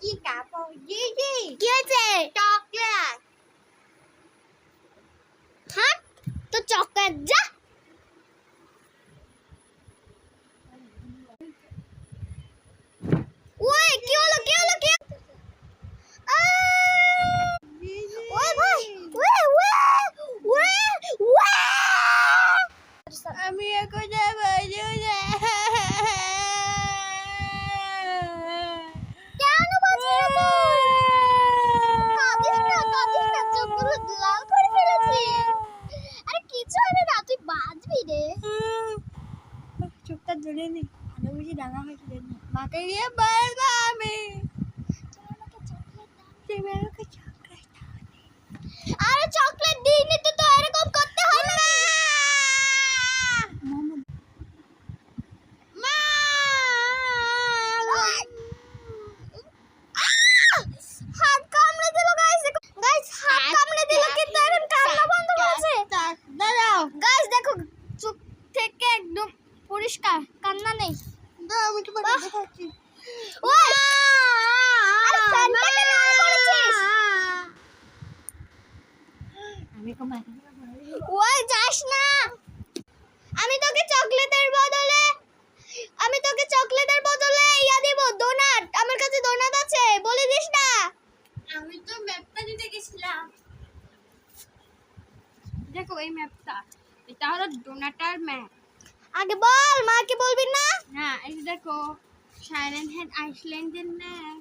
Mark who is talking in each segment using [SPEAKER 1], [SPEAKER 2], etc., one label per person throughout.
[SPEAKER 1] কি হয়েছে?
[SPEAKER 2] চকলেট।
[SPEAKER 1] হ্যাঁ তো চকলেট যা। ওই কি হলো কি হলো কি? ওই ভাই ওয়ে ওয়ে ওয়ে ওয়ে
[SPEAKER 2] আমি এখন যাবো না।
[SPEAKER 1] কেন বাঁচবি না তুই? কাঁদিস না চোখগুলো লাল করে ফেলেছি। আরে কিছু হবে না, তুই বাঁচবি রে।
[SPEAKER 2] চোখটা ধরে নি, আরো বেশি ডাঙা হয়েছে। মাকে গিয়ে বলবো আমি। তুমি আমাকে চকলেট দাওনি।
[SPEAKER 1] আরে চকলেট দিইনি তো এরকম করতে হয় না। হাত কামড়ে দিল গাইস। হাত কামড়ে দিল কিন্তু এখন কান্না বন্ধ করেছে।
[SPEAKER 2] দাঁড়াও
[SPEAKER 1] গাইস দেখো চোখ থেকে একদম পরিষ্কার, কান্না নেই।
[SPEAKER 2] দাঁড়াও, আমি তোমাকে দেখাচ্ছি।
[SPEAKER 1] ওই আরে ফ্যানটা কেন অন করেছিস?
[SPEAKER 2] আমি কমাই
[SPEAKER 1] ওই যাস না। আমি তোকে চকলেটের বদলে ইয়া দিব, ডোনাট। আমার কাছে ডোনাট আছে, বলে দিস না।
[SPEAKER 2] আমি তো ম্যাপটা দিতে গেছিলাম। দেখো এই ম্যাপটা, এটা হলো ডোনাটার ম্যাপ।
[SPEAKER 1] আগে বল, মাকে বলবি না?
[SPEAKER 2] না, এই দেখো সাইলেন্ট হেড আইসল্যান্ডের ম্যাপ।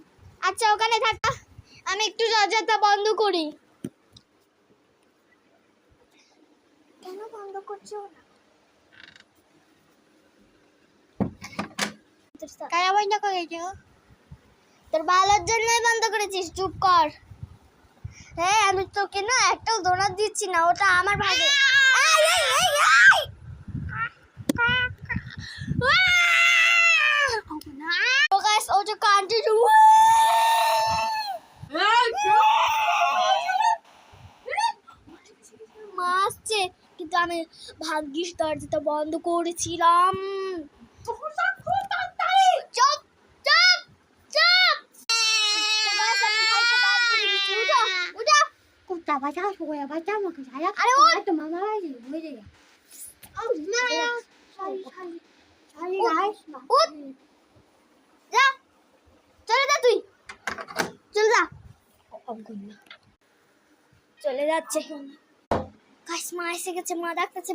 [SPEAKER 1] আচ্ছা ওখানে থাক, আমি একটু দরজাটা বন্ধ করি। কেন বন্ধ করছো না?
[SPEAKER 2] কারা বন্ধ করেছো?
[SPEAKER 1] তোর ভালোর জন্যই বন্ধ করেছিস, চুপ কর। হ্যাঁ আমি তোকে না একটাও ডোনাট দিচ্ছি না, ওটা আমার ভাগে। এই, এই, এই, এই! তো guys, ও যে কান্ট্রি মাসছে, কিন্তু আমি ভাগ্যিস দরজাটা বন্ধ করেছিলাম। চুপ চুপ চুপ। উঠো উঠো।
[SPEAKER 2] কুত্তা বাঁচাও, শুয়ে বাঁচাও, আমাকে ছাড়া।
[SPEAKER 1] আরে ও
[SPEAKER 2] তো মামা বাড়ি হয়ে যায়।
[SPEAKER 1] উঠ যা, চলে যা তুই, চলে যা। চলে যাচ্ছে। গাইস মা এসে গেছে, মা ডাকতেছে।